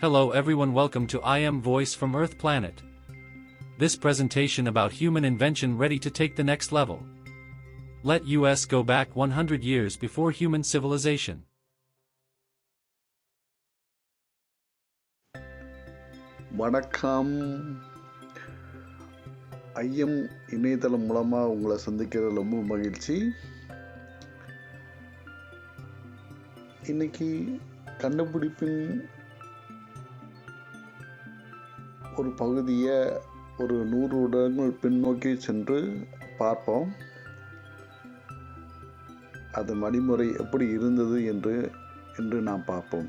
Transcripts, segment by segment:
Hello everyone, welcome to I Am Voice from Earth Planet. This presentation about human invention ready to take the next level. Let us go back 100 years before human civilization. வணக்கம். IIM இணையதளம் மூலமாக உங்களை சந்திக்கிறது ரொம்ப மகிழ்ச்சி. இன்னைக்கு கண்டுபிடிப்பின் ஒரு பகுதியை ஒரு 100 வருடங்கள் பின்னோக்கி சென்று பார்ப்போம். அது வழிமுறை எப்படி இருந்தது என்று நாம் பார்ப்போம்.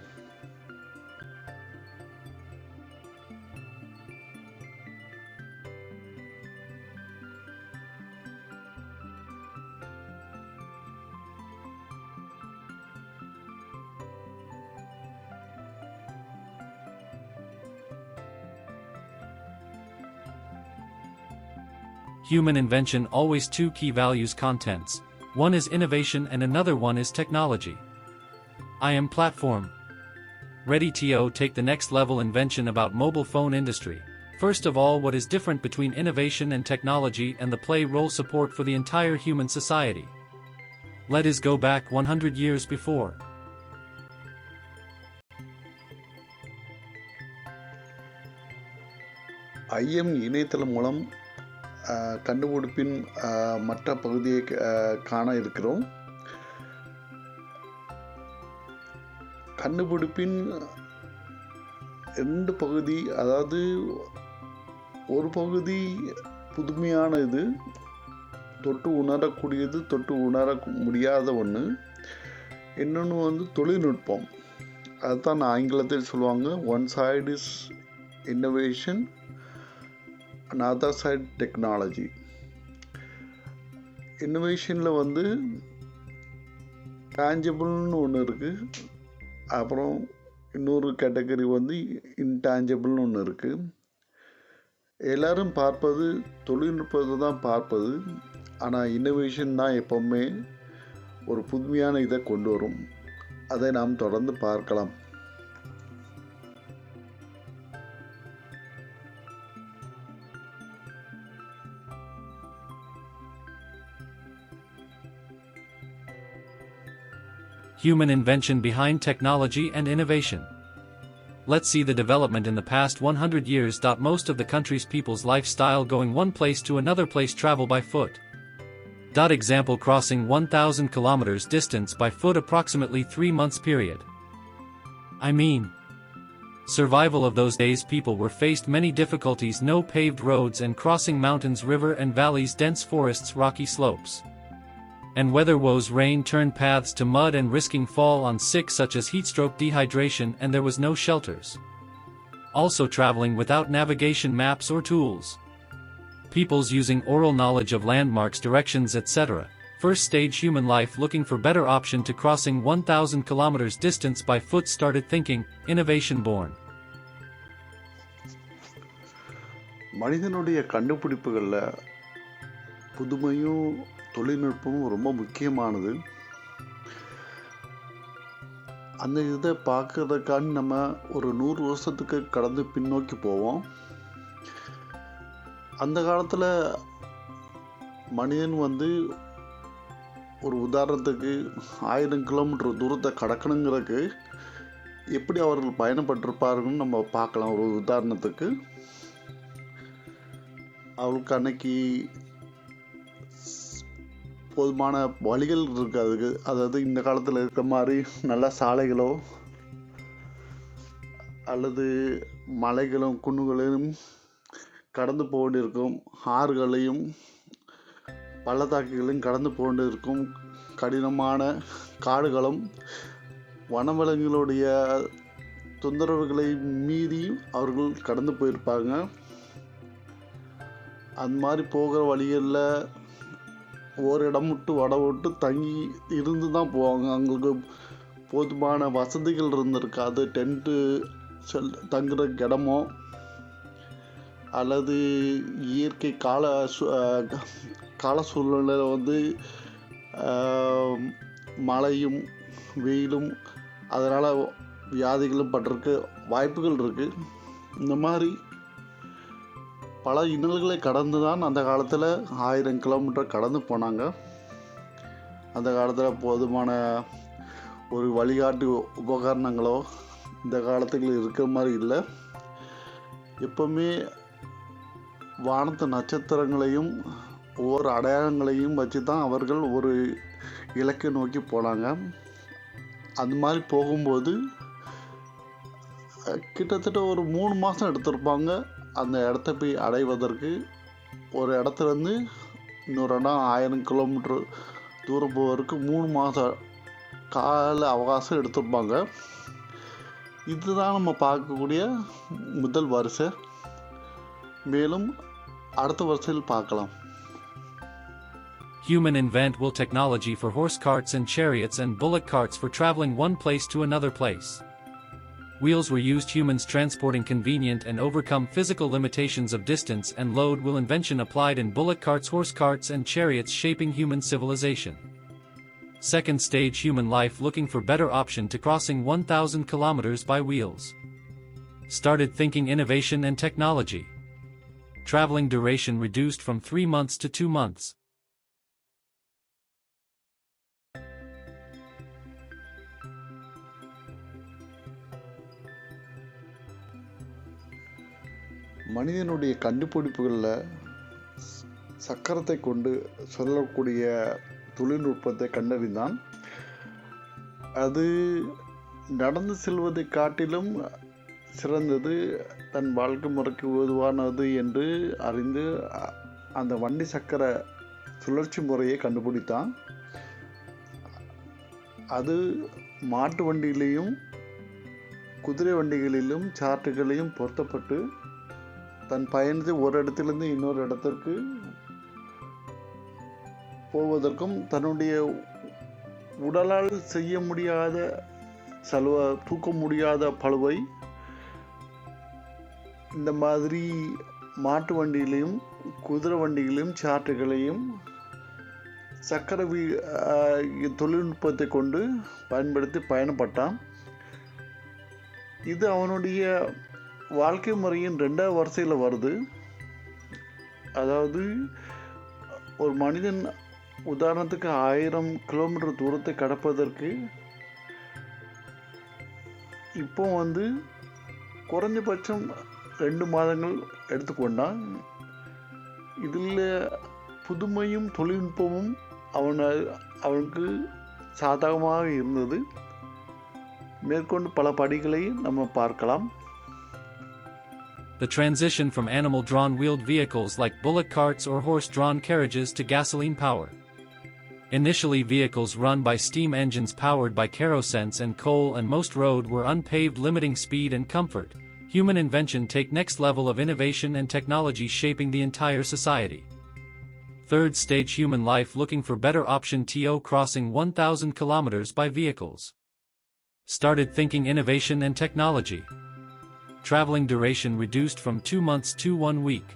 Human invention always two key values contents. One is innovation and another one is technology. I am platform. Ready to take the next level invention about mobile phone industry. First of all, what is different between innovation and technology and the play role support for the entire human society. Let us go back 100 years before. IIM இணையதளம் மூலம் கண்டுபிடிப்பின் மற்ற பகுதியை காண இருக்கிறோம். கண்டுபிடிப்பின் 2 பகுதி, அதாவது ஒரு பகுதி புதுமையான இது, தொட்டு உணரக்கூடியது, தொட்டு உணர முடியாத ஒன்று. இன்னொன்று தொழில்நுட்பம். அதுதான் ஆங்கிலத்தில் சொல்லுவாங்க, one side is innovation, another side technology. இன்னோவேஷனில் டேஞ்சபிள்னு ஒன்று இருக்குது. அப்புறம் இன்னொரு கேட்டகரி இன்டேஞ்சபிள்னு ஒன்று இருக்குது. எல்லோரும் பார்ப்பது தொழில்நுட்பத்தை தான் பார்ப்பது. ஆனால் இன்னோவேஷன் தான் எப்போவுமே ஒரு புதுமையான இதை கொண்டு வரும். அதை நாம் தொடர்ந்து பார்க்கலாம். Human invention behind technology and innovation. Let's see the development in the past 100 years. Most of the country's people's lifestyle going one place to another place travel by foot. Example, crossing 1,000 kilometers distance by foot approximately 3 months period. I mean, survival of those days, people were faced many difficulties, no paved roads and crossing mountains, river and valleys, dense forests, rocky slopes. And weather woes, rain turned paths to mud and risking fall on sick such as heatstroke, dehydration, and there was no shelters. Also traveling without navigation maps or tools. Peoples using oral knowledge of landmarks, directions, etc. First stage human life looking for better option to crossing 1,000 kilometers distance by foot started thinking, innovation born. மனிதனுடைய கண்டுபிடிப்புகளில் புதுமையும் தொழில்நுட்பமும் ரொம்ப முக்கியமானது. அந்த இதை பார்க்கறதுக்காண்டி நம்ம ஒரு 100 வருஷத்துக்கு கடந்து பின்னோக்கி போவோம். அந்த காலத்தில் மனிதன் ஒரு உதாரணத்துக்கு 1000 கிலோமீட்டர் தூரத்தை கடக்கணுங்கிறதுக்கு எப்படி அவர்கள் பயணப்பட்டிருப்பாருன்னு நம்ம பார்க்கலாம். ஒரு உதாரணத்துக்கு, அவளுக்கு அன்னைக்கு போதுமான வழிகள் இருக்காது. அதாவது இந்த காலத்தில் இருக்கிற மாதிரி நல்ல சாலைகளோ அல்லது மலைகளும் குன்றுகளையும் கடந்து போக வேண்டியிருக்கும், ஆறுகளையும் பள்ளத்தாக்குகளையும் கடந்து போக வேண்டியிருக்கும், கடினமான காடுகளும் வனவிலங்குகளுடைய தொந்தரவுகளை மீறி அவர்கள் கடந்து போயிருப்பாங்க. அந்த மாதிரி போகிற வழிகளில் ஒரு இடம் விட்டு வடம் விட்டு தங்கி இருந்து தான் போவாங்க. அவங்களுக்கு போதுமான வசதிகள் இருந்திருக்காது. டென்ட்டு தங்குற இடமோ அல்லது இயற்கை கால சூழ்நிலையில் மழையும் வெயிலும், அதனால் வியாதிகளும் பட்டிருக்கு வாய்ப்புகள் இருக்குது. இந்த மாதிரி பல இன்னல்களை கடந்து தான் அந்த காலத்தில் 1000 கிலோமீட்டர் கடந்து போனாங்க. அந்த காலத்தில் போதுமான ஒரு வழிகாட்டி உபகரணங்களோ இந்த காலத்துக்கு இருக்கிற மாதிரி இல்லை. எப்பவுமே வானத்து நட்சத்திரங்களையும் ஒவ்வொரு அடையாளங்களையும் வச்சு தான் அவர்கள் ஒரு இலக்கை நோக்கி போனாங்க. அந்த மாதிரி போகும்போது கிட்டத்தட்ட ஒரு 3 மாதம் எடுத்திருப்பாங்க அந்த இடத்த போய் அடைவதற்கு. ஒரு இடத்துலேருந்து இன்னொரு இடம் 1000 கிலோமீட்டர் தூரம் போவதற்கு 3 மாத கால அவகாசம் எடுத்திருப்பாங்க. இதுதான் நம்ம பார்க்கக்கூடிய முதல் வரிசை. மேலும் அடுத்த வரிசையில் பார்க்கலாம். Human invent will technology for horse carts and chariots and bullock carts for traveling one place to another place. Wheels were used humans transporting convenient and overcome physical limitations of distance and load will invention applied in bullock carts, horse carts and chariots shaping human civilization. Second stage human life looking for better option to crossing 1000 kilometers by wheels. Started thinking innovation and technology. Traveling duration reduced from 3 months to 2 months. மனிதனுடைய கண்டுபிடிப்புகளில் சக்கரத்தை கொண்டு சொல்லக்கூடிய தொழில்நுட்பத்தை கண்டறிந்தான். அது நடந்து செல்வதை காட்டிலும் சிறந்தது, தன் வாழ்க்கை முறைக்கு உதவானது என்று அறிந்து அந்த வண்டி சக்கர சுழற்சி முறையை கண்டுபிடித்தான். அது மாட்டு வண்டியிலையும் குதிரை வண்டிகளிலும் சார்ட்டுகளையும் பொருத்தப்பட்டு தன் பயணத்தை ஒரு இடத்திலிருந்து இன்னொரு இடத்திற்கு போவதற்கும் தன்னுடைய உடலால் செய்ய முடியாத தூக்க முடியாத பளுவை இந்த மாதிரி மாட்டு வண்டியிலையும் குதிரை வண்டிகளையும் சார்ட்டுகளையும் சக்கர தொழில்நுட்பத்தை கொண்டு பயன்படுத்தி பயணப்பட்டான். இது அவனுடைய வாழ்க்கை முறையின் 2வது வரிசையில் வருது. அதாவது ஒரு மனிதன் உதாரணத்துக்கு 1000 கிலோமீட்டர் தூரத்தை கடப்பதற்கு இப்போ குறைஞ்சபட்சம் 2 மாதங்கள் எடுத்துக்கொண்டான். இதில் புதுமையும் தொழில்நுட்பமும் அவனுக்கு சாதகமாக இருந்தது. மேற்கொண்டு பல படிகளை நம்ம பார்க்கலாம். The transition from animal-drawn wheeled vehicles like bullock carts or horse-drawn carriages to gasoline power. Initially vehicles run by steam engines powered by kerosene and coal and most road were unpaved limiting speed and comfort. Human invention take next level of innovation and technology shaping the entire society. Third stage human life looking for better option to crossing 1000 kilometers by vehicles. Started thinking innovation and technology. Traveling duration reduced from 2 months to 1 week.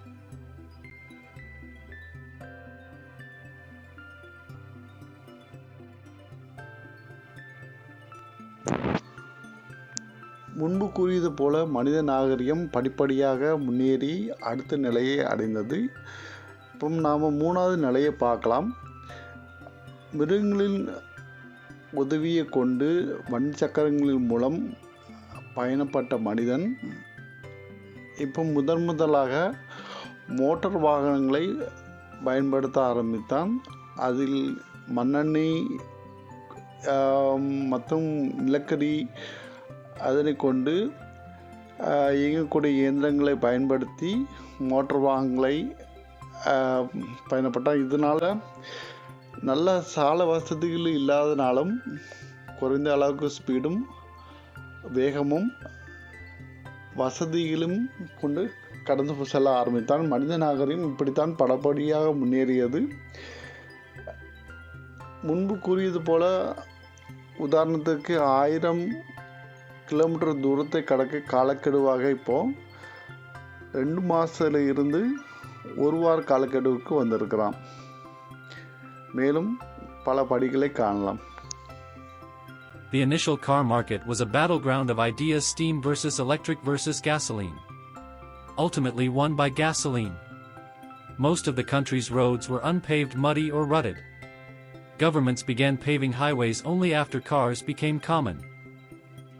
முன்பு கூறியது போல மனித நாகரிகம் படிப்படியாக முன்னேறி அடுத்த நிலையை அடைந்தது. இப்போ நாம் 3வது நிலையை பார்க்கலாம். மிருகங்களின் உதவியை கொண்டு வண்டி சக்கரங்களின் மூலம் பயணப்பட்ட மனிதன் இப்போ முதலாக மோட்டார் வாகனங்களை பயன்படுத்த ஆரம்பித்தான். அதில் மண்ணெண்ணெய் மற்றும் நிலக்கரி அதனை கொண்டு இயங்கக்கூடிய இயந்திரங்களை பயன்படுத்தி மோட்டார் வாகனங்களை பயணப்பட்டான். இதனால் நல்ல சாலை வசதிகள் இல்லாதனாலும் குறைந்த அளவுக்கு ஸ்பீடும் வேகமும் வசதிகளும் கொண்டு கடந்து செல்ல ஆரம்பித்தான். மனித நாகரிகம் இப்படித்தான் படிப்படியாக முன்னேறியது. முன்பு கூறியது போல உதாரணத்துக்கு 1000 கிலோமீட்டர் தூரத்தை கடக்க காலக்கெடுவாக இப்போது 2 மாதத்தில் இருந்து 1 வார காலக்கெடுவுக்கு The initial car market was a battleground of ideas: steam versus electric versus gasoline. Ultimately won by gasoline. Most of the country's roads were unpaved, muddy or rutted. Governments began paving highways only after cars became common.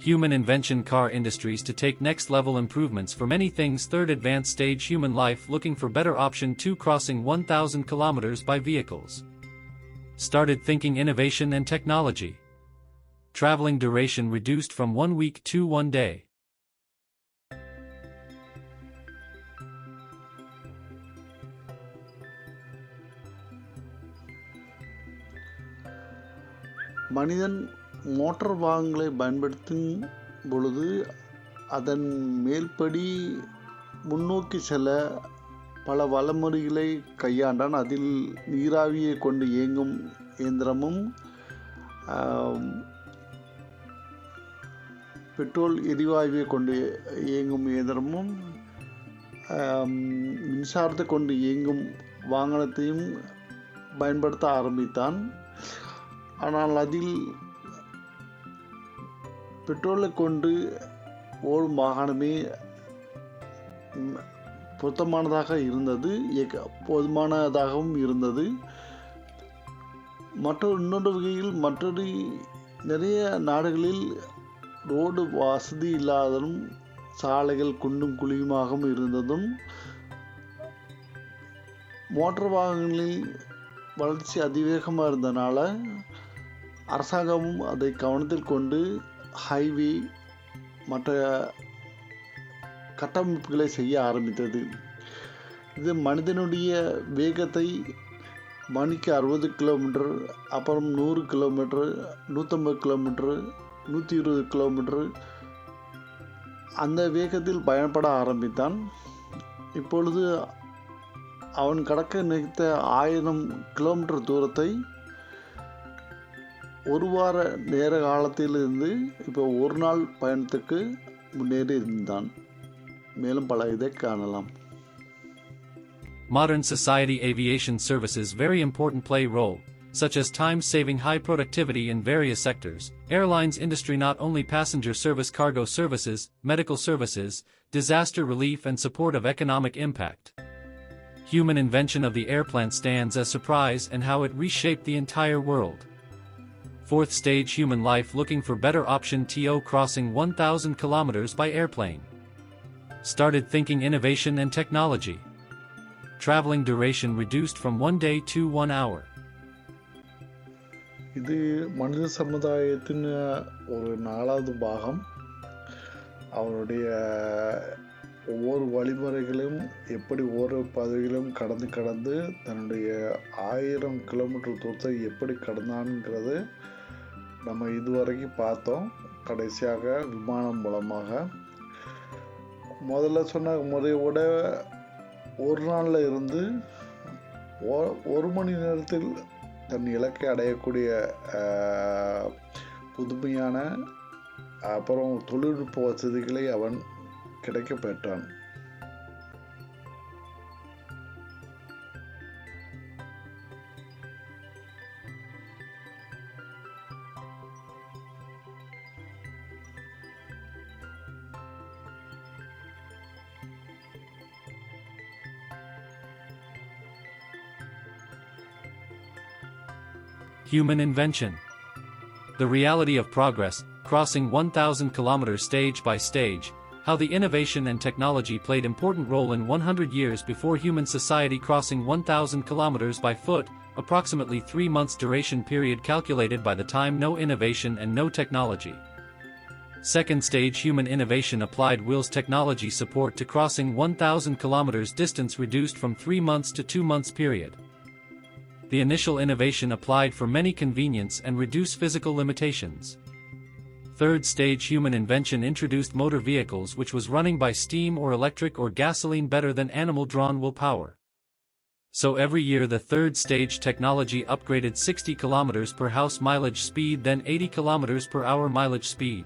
Human invention: car industries to take next level improvements for many things. Third advanced stage: human life looking for better option. 2 crossing 1,000 kilometers by vehicles. Started thinking innovation and technology. Traveling duration reduced from 1 week to 1 day. மனிதன் motor வாகனங்களை பயன்படுத்தும் பொழுது அதன் மேல்படி முன்னோக்கி செல்ல பல வழிமுறைகளை கையாண்டான். அதில் நீராவியை கொண்டு இயங்கும் இயந்திரமும் பெட்ரோல் எரிவாயுவை கொண்டு இயங்கும் இயந்திரமும் மின்சாரத்தை கொண்டு இயங்கும் வாகனத்தையும் பயன்படுத்த ஆரம்பித்தான். ஆனால் அதில் பெட்ரோலை கொண்டு ஓடும் வாகனமே பொருத்தமானதாக இருந்தது, போதுமானதாகவும் இருந்தது. இன்னொரு வகையில் நிறைய நாடுகளில் ரோடு வசதி இல்லாததும் சாலைகள் குண்டும் குழியுமாகவும் இருந்ததும் மோட்டார் வாகனங்களில் வளர்ச்சி அதிவேகமாக இருந்தனால அரசாங்கமும் அதை கவனத்தில் கொண்டு ஹைவே மற்ற கட்டமைப்புகளை செய்ய ஆரம்பித்தது. இது மனிதனுடைய வேகத்தை மணிக்கு 60 கிலோமீட்டர், அப்புறம் 100 கிலோமீட்டர், 150 கிலோமீட்டர், 120 கிலோமீட்டர் அந்த வேகத்தில் பயன்பட ஆரம்பித்தான். இப்பொழுது அவன் கடக்க நினைத்த 1000 கிலோமீட்டர் தூரத்தை ஒரு வார நேர காலத்திலிருந்து இப்போ ஒரு நாள் பயணத்துக்கு முன்னேறி இருந்தான். மேலும் பல இதை காணலாம். Modern society aviation services very important play role, such as time-saving, high productivity in various sectors. Airlines industry not only passenger service, cargo services, medical services, disaster relief and support of economic impact. Human invention of the airplane stands as surprise and how it reshaped the entire world. Fourth stage: human life looking for better option. To crossing 1,000 kilometers by airplane. Started thinking innovation and technology. Traveling duration reduced from 1 day to 1 hour. இது மனித சமுதாயத்தின் ஒரு 4வது பாகம். அவருடைய ஒவ்வொரு வழிமுறைகளையும் எப்படி ஒவ்வொரு பதவிகளும் கடந்து தன்னுடைய 1000 கிலோமீட்டர் தூரத்தை எப்படி கடந்தான்ங்கிறது நம்ம இதுவரைக்கும் பார்த்தோம். கடைசியாக விமானம் மூலமாக. முதல்ல சொன்ன முறையோட ஒரு நாளில் இருந்து 1 மணி நேரத்தில் தன் இலக்கை அடையக்கூடிய புதுமையான அப்புறம் தொழில்நுட்ப வசதிகளை அவன் கிடைக்க பெற்றான். Human invention. The reality of progress, crossing 1,000 kilometers stage by stage, how the innovation and technology played important role in 100 years before human society. Crossing 1,000 kilometers by foot, approximately 3 months duration period calculated by the time. No innovation and no technology. Second stage: human innovation applied wheels technology support to crossing 1,000 kilometers distance reduced from 3 months to 2 months period. The initial innovation applied for many convenience and reduce physical limitations. Third stage: human invention introduced motor vehicles which was running by steam or electric or gasoline better than animal-drawn willpower. So every year the third stage technology upgraded 60 kilometers per hour mileage speed, then 80 kilometers per hour mileage speed.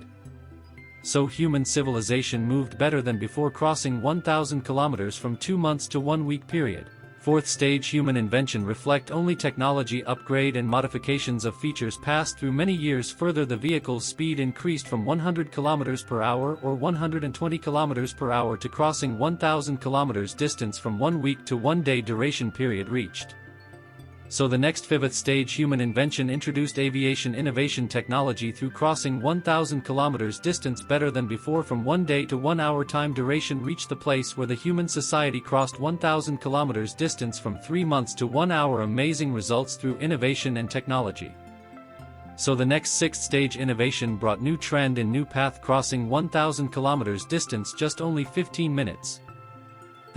So human civilization moved better than before, crossing 1,000 kilometers from 2 months to 1 week period. Fourth stage human invention reflect only technology upgrade and modifications of features passed through many years. Further, the vehicle's speed increased from 100 km per hour or 120 km per hour to crossing 1000 km distance from 1 week to 1 day duration period reached. So the next fifth stage human invention introduced aviation innovation technology through crossing 1000 kilometers distance better than before. From 1 day to 1 hour time duration reached the place where the human society crossed 1000 kilometers distance from 3 months to 1 hour. Amazing results through innovation and technology. So the next sixth stage innovation brought new trend in new path, crossing 1000 kilometers distance just only 15 minutes.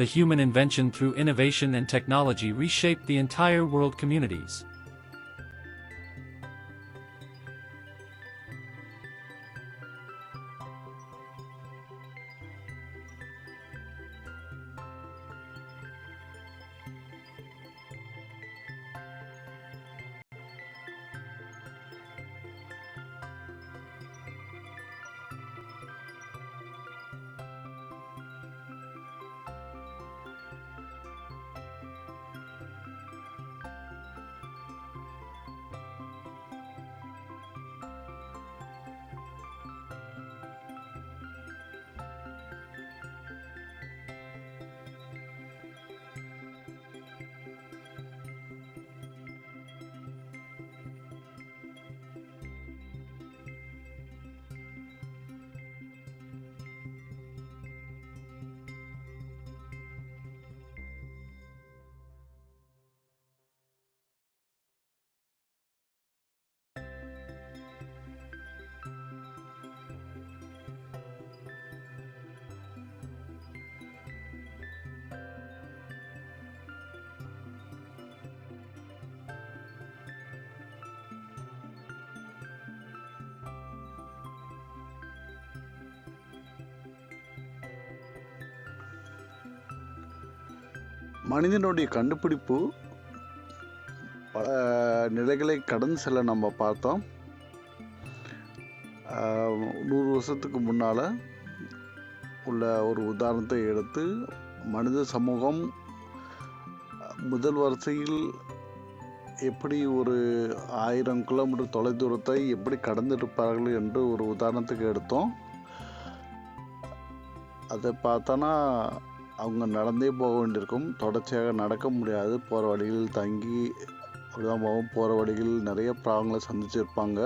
The human invention through innovation and technology reshaped the entire world communities. மனிதனுடைய கண்டுபிடிப்பு பல நிலைகளை கடந்து செல்ல நம்ம பார்த்தோம். 100 வருஷத்துக்கு முன்னால் உள்ள ஒரு உதாரணத்தை எடுத்து மனித சமூகம் முதல் வரிசையில் எப்படி ஒரு 1000 கிலோமீட்டர் தொலைதூரத்தை எப்படி கடந்திருப்பார்கள் என்று ஒரு உதாரணத்துக்கு எடுத்தோம். அதை பார்த்தோன்னா அவங்க நடந்தே போக வேண்டியிருக்கும். தொடர்ச்சியாக நடக்க முடியாது. போகிற வழிகளில் தங்கி அப்படிதான் போகும். போகிற வழிகளில் நிறைய ப்ராப்ளங்களை சந்திச்சிருப்பாங்க.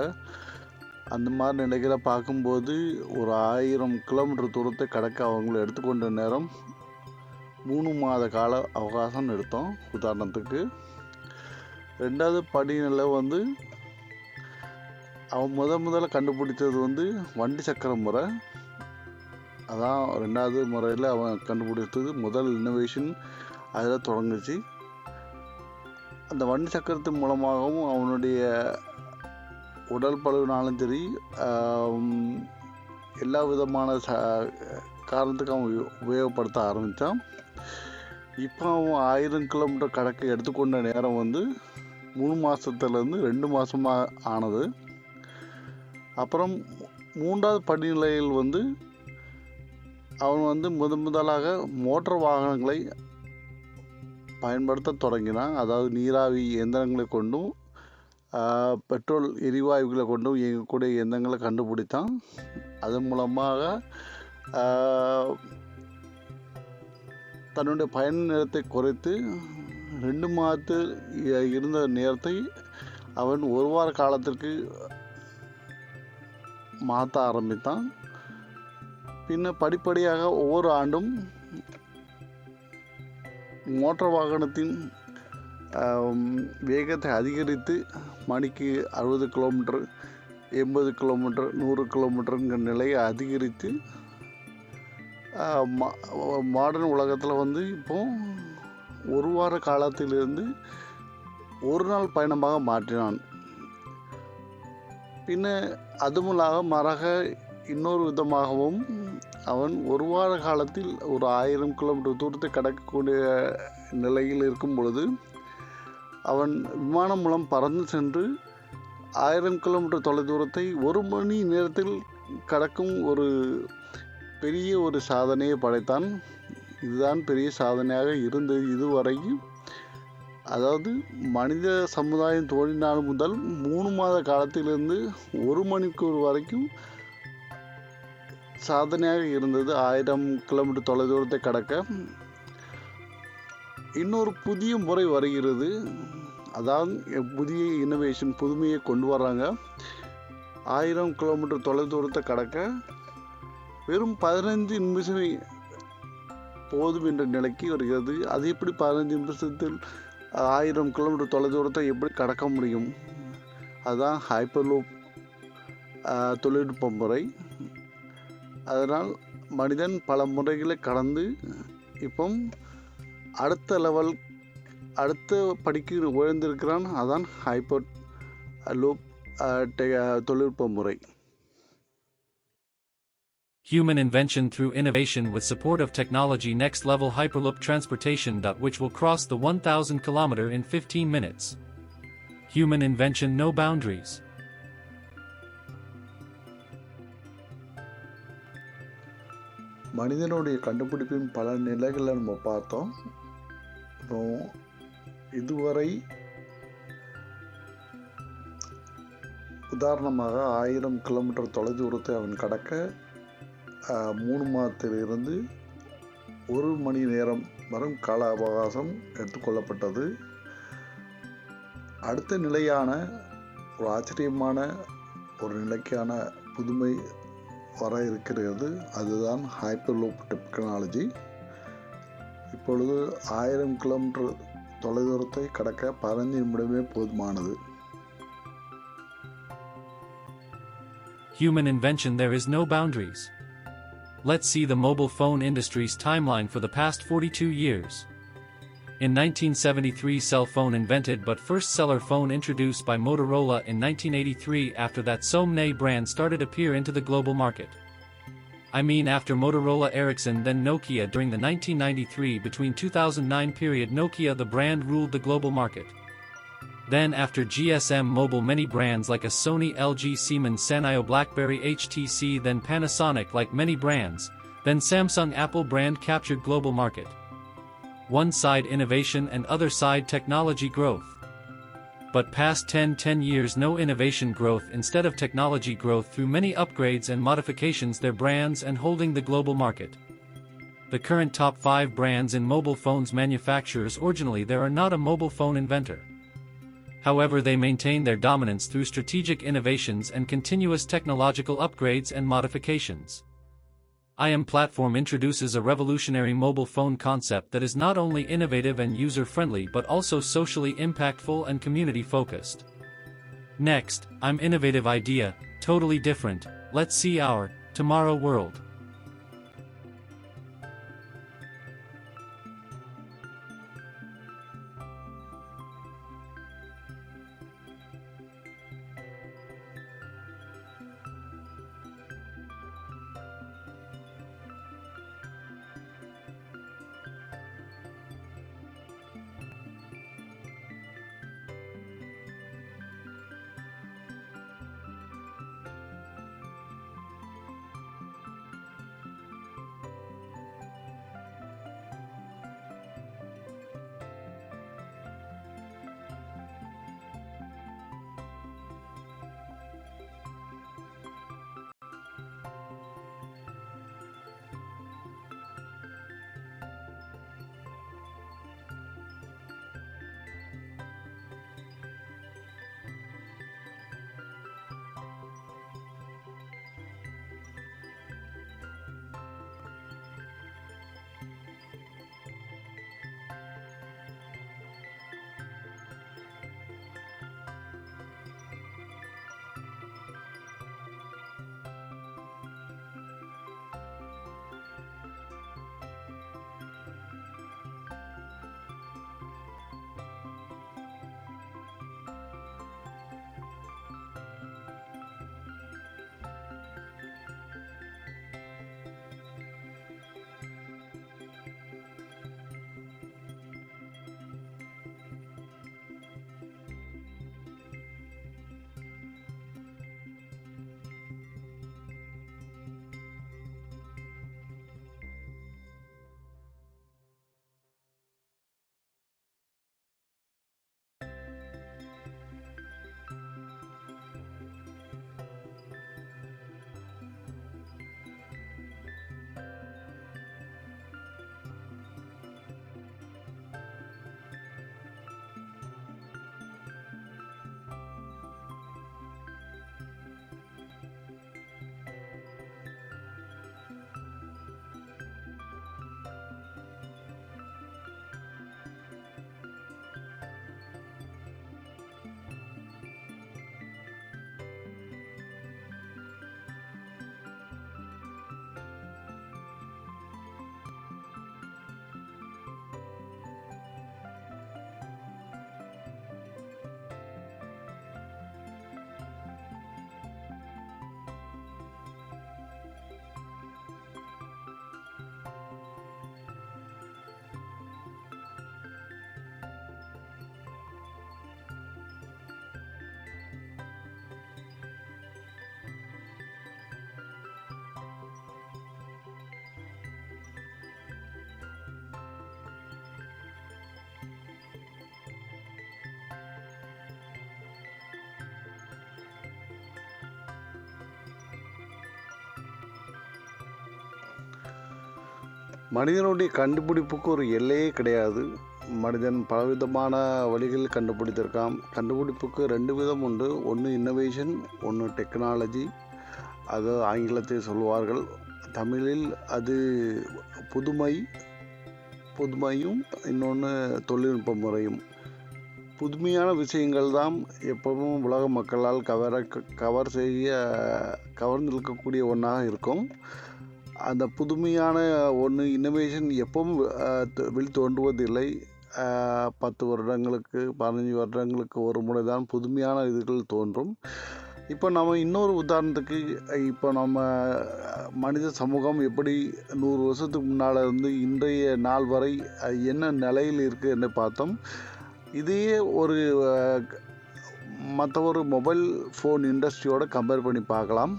அந்த மாதிரி நிலைகளை பார்க்கும்போது ஒரு 1000 கிலோமீட்டர் தூரத்தை கடக்க அவங்களை எடுத்துக்கொண்ட நேரம் 3 மாத கால அவகாசம் எடுத்தோம் உதாரணத்துக்கு. 2வது படிநிலை அவன் முதல்ல கண்டுபிடித்தது வண்டி சக்கர முறை. அதான் 2வது முறையில் அவன் கண்டுபிடித்தது. முதல் இன்னோவேஷன் அதில் தொடங்குச்சு. அந்த வண்டி சக்கரத்தின் மூலமாகவும் அவனுடைய உடல் பழுவினாலும் சரி எல்லா விதமான காரணத்துக்கு அவன் உபயோகப்படுத்த ஆரம்பித்தான். இப்போ அவன் 1000 கிலோமீட்டர் கடக்க எடுத்துக்கொண்ட நேரம் 3 மாதத்துலேருந்து 2 மாதமாக ஆனது. அப்புறம் 3வது படிநிலையில் அவன் முதலாக மோட்டார் வாகனங்களை பயன்படுத்த தொடங்கினான். அதாவது நீராவி இயந்திரங்களை கொண்டும் பெட்ரோல் எரிவாயுகளை கொண்டும் இயங்கக்கூடிய இயந்திரங்களை கண்டுபிடித்தான். அதன் மூலமாக தன்னுடைய பயண நேரத்தை குறைத்து 2 மாதத்தில் இருந்த நேரத்தை அவன் 1 வார காலத்திற்கு மாற்ற ஆரம்பித்தான். பின்ன படிப்படியாக ஒவ்வொரு ஆண்டும் மோட்டார் வாகனத்தின் வேகத்தை அதிகரித்து மணிக்கு 60 கிலோமீட்டர், 80 கிலோமீட்டர், 100 கிலோமீட்டருங்கிற நிலையை அதிகரித்து மாடர்ன் உலகத்தில் இப்போ 1 வார காலத்திலிருந்து 1 நாள் பயணமாக மாற்றினான். பின்ன மாறாக இன்னொரு விதமாகவும் அவன் 1 வார காலத்தில் ஒரு 1000 கிலோமீட்டர் தூரத்தை கடக்கக்கூடிய நிலையில் இருக்கும் பொழுது அவன் விமானம் மூலம் பறந்து சென்று 1000 கிலோமீட்டர் தொலைதூரத்தை 1 மணி நேரத்தில் கடக்கும் ஒரு பெரிய ஒரு சாதனையை படைத்தான். இதுதான் பெரிய சாதனையாக இருந்தது இதுவரையும். அதாவது மனித சமுதாயம் தோன்றினால் முதல் 3 மாத காலத்திலிருந்து 1 மணிக்கூர் வரைக்கும் சாதனையாக இருந்தது 1000 கிலோமீட்டர் தொலைதூரத்தை கடக்க. இன்னொரு புதிய முறை வருகிறது. அதாவது புதிய இன்னோவேஷன், புதுமையை கொண்டு வர்றாங்க. 1000 கிலோமீட்டர் தொலைதூரத்தை கடக்க வெறும் 15 நிமிஷம் போதும் என்ற நிலைக்கு வருகிறது. அது எப்படி 15 நிமிஷத்தில் 1000 கிலோமீட்டர் தொலைதூரத்தை எப்படி கடக்க முடியும்? அதுதான் ஹைப்பர்லூப் தொழில்நுட்ப முறை. அதனால் மனிதன் பல முறைகளை கடந்து இப்போ அடுத்த படிக்கு உயர்ந்திருக்கிறான். அதான் ஹைப்பர் லூப் தொழில்நுட்ப முறை. Human invention through innovation with support of technology. Next level Hyperloop transportation. Which will cross the 1000 km in 15 minutes. Human invention, no boundaries. மனிதனுடைய கண்டுபிடிப்பின் பல நிலைகளை நம்ம பார்த்தோம். இப்போ இதுவரை உதாரணமாக 1000 கிலோமீட்டர் தொலைதூரத்தை அவன் கடக்க 3 மாதத்திலிருந்து 1 மணி நேரம் வரும் கால அவகாசம் எடுத்துக்கொள்ளப்பட்டது. அடுத்த நிலையான ஒரு ஆச்சரியமான ஒரு நிலைக்கான புதுமை வர இருக்கிறது. அதுதான் ஹைப்பர்லூப் டெக்னாலஜி. இப்பொழுது 1000 கிலோமீட்டர் தொலைதூரத்தை கடக்க 15 நிமிடமே போதுமானது. Human invention, there is no boundaries. Let's see the mobile phone industry's timeline for the past 42 years. In 1973, cell phone invented, but first cellular phone introduced by Motorola in 1983. After that, Somnay brand started appear into the global market. I mean, after Motorola, Ericsson, then Nokia. During the 1993 between 2009 period, Nokia the brand ruled the global market. Then after GSM Mobile, many brands like a Sony, LG, Siemens, Sanyo, BlackBerry, HTC, then Panasonic, like many brands, then Samsung, Apple brand captured global market. One side innovation and other side technology growth. But past 10 years, no innovation growth, instead of technology growth through many upgrades and modifications their brands and holding the global market. The current top 5 brands in mobile phones manufacturers, originally there are not a mobile phone inventor. However, they maintain their dominance through strategic innovations and continuous technological upgrades and modifications. IM Platform introduces a revolutionary mobile phone concept that is not only innovative and user-friendly but also socially impactful and community-focused. Next, IM innovative idea, totally different. Let's see our tomorrow world. மனிதனுடைய கண்டுபிடிப்புக்கு ஒரு எல்லையே கிடையாது. மனிதன் பலவிதமான வழிகளில் கண்டுபிடித்திருக்கான். கண்டுபிடிப்புக்கு 2 விதம் உண்டு. ஒன்று இன்னோவேஷன், ஒன்று டெக்னாலஜி. அது ஆங்கிலத்தில் சொல்வார்கள். தமிழில் அது புதுமையும் இன்னொன்று தொழில்நுட்ப முறையும். புதுமையான விஷயங்கள் தான் எப்பவும் உலக மக்களால் கவர்ந்திருக்கக்கூடிய ஒன்றாக இருக்கும். அந்த புதுமையான ஒன்று இன்னோவேஷன் எப்பவும் தோன்றுவதில்லை. 10 வருடங்களுக்கு 15 வருடங்களுக்கு ஒரு முறை தான் புதுமையான இதுகள் தோன்றும். இப்போ நம்ம இன்னொரு உதாரணத்துக்கு, இப்போ நம்ம மனித சமூகம் எப்படி 100 வருஷத்துக்கு முன்னால் இருந்து இன்றைய நாள் வரை என்ன நிலையில் இருக்குது என்று பார்த்தோம். இதையே மற்ற ஒரு மொபைல் ஃபோன் இண்டஸ்ட்ரியோட கம்பேர் பண்ணி பார்க்கலாம்.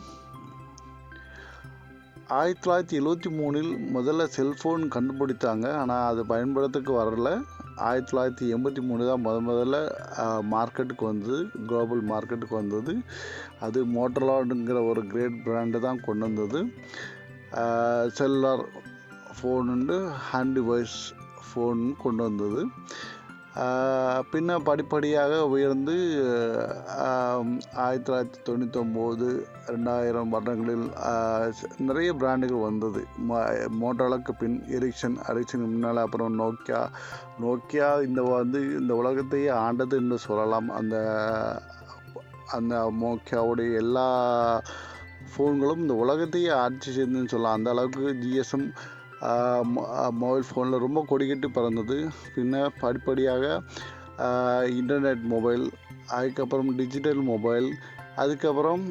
1973 முதல்ல செல்ஃபோன் கண்டுபிடித்தாங்க. ஆனால் அது பயன்படுத்துக்கு வரல. 1983 தான் முதல்ல மார்க்கெட்டுக்கு வந்தது, குளோபல் மார்க்கெட்டுக்கு வந்தது. அது மோட்டரோலாங்கிற ஒரு கிரேட் பிராண்டு தான் கொண்டு வந்தது. செல்லுலார் ஃபோனுண்டு ஹேண்ட் டிவைஸ் ஃபோன் கொண்டு வந்தது. பின்ன படிப்படியாக உயர்ந்து 1999 2000 வருடங்களில் நிறைய பிராண்டுகள் வந்தது. மோட்டரோலாக்கு பின் எரிக்சன் முன்னால் அப்புறம் நோக்கியா இந்த உலகத்தையே ஆண்டது என்று சொல்லலாம். அந்த நோக்கியாவுடைய எல்லா ஃபோன்களும் இந்த உலகத்தையே ஆட்சி செய்துன்னு சொல்லலாம். அந்த அளவுக்கு ஜிஎஸ்எம் மொபைல் ஃபோனில் ரொம்ப கொடிக்கட்டி பறந்தது. பின்ன படிப்படியாக இன்டர்நெட் மொபைல், அதுக்கப்புறம் டிஜிட்டல் மொபைல், அதுக்கப்புறம்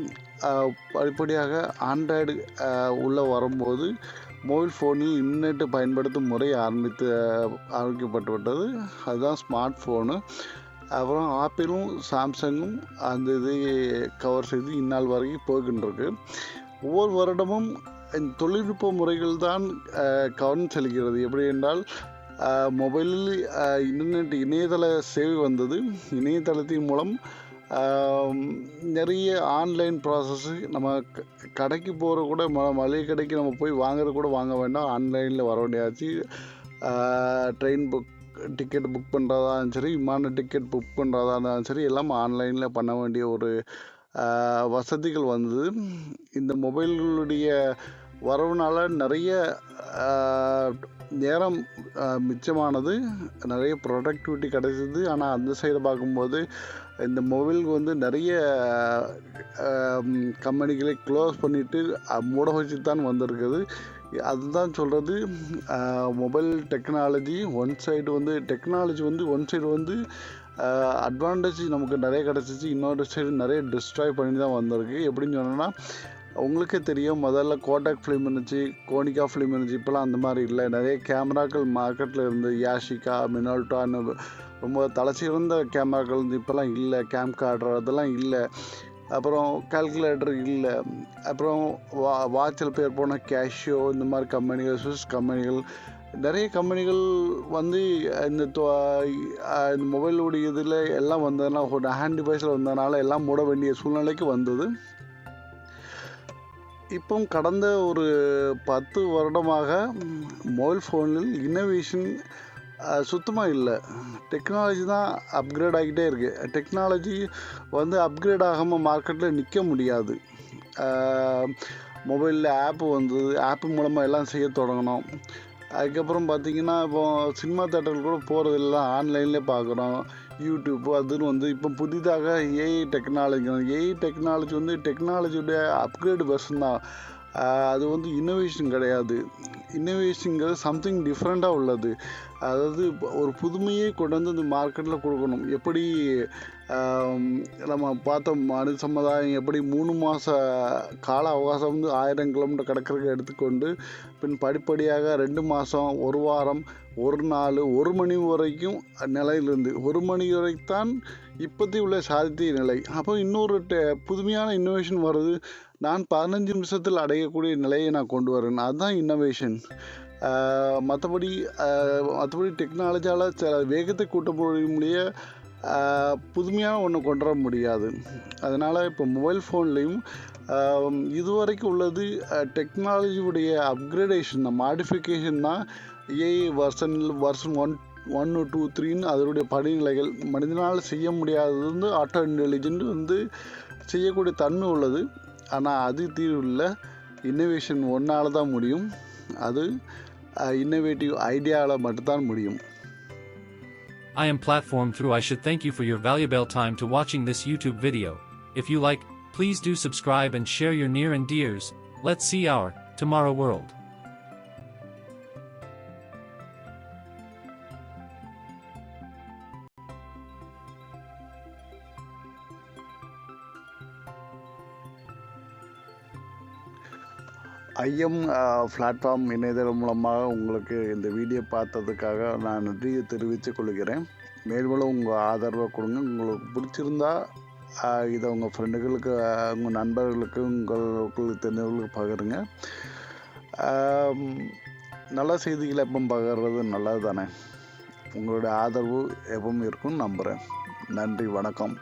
படிப்படியாக ஆண்ட்ராய்டு உள்ளே வரும்போது மொபைல் ஃபோனில் இன்டர்நெட்டு பயன்படுத்தும் முறை ஆரம்பிக்கப்பட்டுவிட்டது. அதுதான் ஸ்மார்ட் ஃபோனு. அப்புறம் ஆப்பிளும் சாம்சங்கும் அந்த இதை கவர் செய்து இந்நாள் வரைக்கும் போகின்றிருக்கு. ஒவ்வொரு வருடமும் இந்த தொழில்நுட்ப முறைகள் தான் கவனம் செலுத்துகிறது. எப்படி என்றால், மொபைலில் இணையதள சேவை வந்தது. இணையதளத்தின் மூலம் நிறைய ஆன்லைன் ப்ராசஸ்ஸு, நம்ம கடைக்கு போகிற கூட மளிகை கடைக்கு நம்ம போய் வாங்குறது கூட வாங்க வேண்டாம், ஆன்லைனில் வர வேண்டியாச்சு. ட்ரெயின் டிக்கெட் புக் பண்ணுறதா இருந்தாலும் சரி, விமான டிக்கெட் புக் பண்ணுறதா இருந்தாலும் சரி, எல்லாம் ஆன்லைனில் பண்ண வேண்டிய ஒரு வசதிகள் வந்தது. இந்த மொபைல்களுடைய வரவுனால நிறைய நேரம் மிச்சமானது, நிறைய ப்ரொடக்டிவிட்டி கிடைச்சிது. ஆனால் அந்த சைடை பார்க்கும்போது இந்த மொபைலுக்கு நிறைய கம்பெனிகளை க்ளோஸ் பண்ணிவிட்டு மூட வச்சு தான் வந்திருக்குது. அதுதான் சொல்கிறது, mobile technology one side advantage நமக்கு நிறைய கிடச்சிச்சு, இன்னொரு சைடு நிறைய டிஸ்ட்ராய் பண்ணி தான் வந்திருக்கு. எப்படின்னு சொன்னோன்னா, உங்களுக்கே தெரியும், முதல்ல கோடாக் ஃபிலிம் இருந்துச்சு, கோனிகா ஃபிலிம் இருந்துச்சு. இப்போலாம் அந்த மாதிரி இல்லை. நிறைய கேமராக்கள் மார்க்கெட்டில் இருந்து யாஷிகா, மினால்டான்னு ரொம்ப தலைச்சிறந்த கேமராக்கள் இருந்து இப்போலாம் இல்லை. கேம் கார்டர் அதெல்லாம் இல்லை. அப்புறம் கால்குலேட்டர் இல்லை. அப்புறம் வாட்சில் பேர் போன கேஷியோ, இந்த மாதிரி கம்பெனிகள், சுவிஸ் கம்பெனிகள், நிறைய கம்பெனிகள் இந்த மொபைலுடைய இதில் எல்லாம் வந்ததுனால, ஒரு ஹேண்ட் டிவைஸில் வந்ததுனால எல்லாம் மூட வேண்டிய சூழ்நிலைக்கு வந்தது. இப்போ கடந்த ஒரு 10 வருடமாக மொபைல் ஃபோனில் இன்னோவேஷன் சுத்தமாக இல்லை. டெக்னாலஜி தான் அப்கிரேட் ஆகிட்டே இருக்குது. டெக்னாலஜி அப்கிரேட் ஆகாமல் மார்க்கெட்டில் நிற்க முடியாது. மொபைலில் ஆப்பு வந்தது, ஆப்பு மூலமாக எல்லாம் செய்ய தொடங்கினோம். அதுக்கப்புறம் பார்த்திங்கன்னா, இப்போது சினிமா தேட்டருக்கு கூட போகிறதில்ல, ஆன்லைன்லேயே பார்க்குறோம். யூடியூப்பு அதுன்னு இப்போ புதிதாக ஏஐ டெக்னாலஜி டெக்னாலஜியுடைய அப்கிரேடு வெர்ஷன் தான். அது இன்னோவேஷன் கிடையாது. இன்னோவேஷனுங்கிறது சம்திங் டிஃப்ரெண்ட்டாக உள்ளது. அதாவது ஒரு புதுமையை கொண்டு இந்த மார்க்கெட்டில் கொடுக்கணும். எப்படி நம்ம பார்த்தோம், மனித சமுதாயம் எப்படி 3 மாத கால அவகாசம் 1000 கிலோமீட்டர் கடற்கரைக்கு எடுத்துக்கொண்டு பின் படிப்படியாக 2 மாதம், 1 வாரம், 1 நாள், 1 மணி வரைக்கும் நிலையிலிருந்து 1 மணி வரைத்தான் இப்போத்தி உள்ள சாதித்திய நிலை. அப்போ இன்னொரு புதுமையான இன்னோவேஷன் வருது. நான் 15 நிமிஷத்தில் அடையக்கூடிய நிலையை நான் கொண்டு வரேன். அதுதான் இன்னோவேஷன். மற்றபடி டெக்னாலஜியால் சில வேகத்தை கூட்ட முடிய புதுமையான ஒன்று கொண்டு வர முடியாது. அதனால் இப்போ மொபைல் ஃபோன்லேயும் இதுவரைக்கும் உள்ளது டெக்னாலஜியுடைய அப்கிரேடேஷன் மாடிஃபிகேஷன் தான். ஏஐ வருஷன் 1 2 3ன்னு அதனுடைய படிநிலைகள். மனிதனால் செய்ய முடியாதது ஆட்டோ இன்டெலிஜென்ட் செய்யக்கூடிய தன்மை உள்ளது. ஆனால் அது தீர்வு இல்லை. இன்னோவேஷன் ஒன்றால் தான் முடியும். அது இன்னோவேட்டிவ் ஐடியாவில் மட்டும்தான் முடியும். I am Platform Through. I should thank you for your valuable time to watching this YouTube video. If you like, please do subscribe and share your near and dears. Let's see our tomorrow world. IM platform இணையதளம் மூலமாக உங்களுக்கு இந்த video பார்த்ததுக்காக நான் நன்றியை தெரிவித்துக் கொள்கிறேன். மேலும் உங்கள் ஆதரவை கொடுங்க. உங்களுக்கு பிடிச்சிருந்தா இதை உங்கள் ஃப்ரெண்டுகளுக்கு, உங்கள் நண்பர்களுக்கு, உங்களுக்கு தெரிஞ்சவர்களுக்கு பகிருங்க. நல்ல செய்திகளை எப்பவும் பகிர்றது நல்லது தானே. உங்களுடைய ஆதரவு எப்பவும் இருக்கும்னு நம்புகிறேன். நன்றி, வணக்கம்.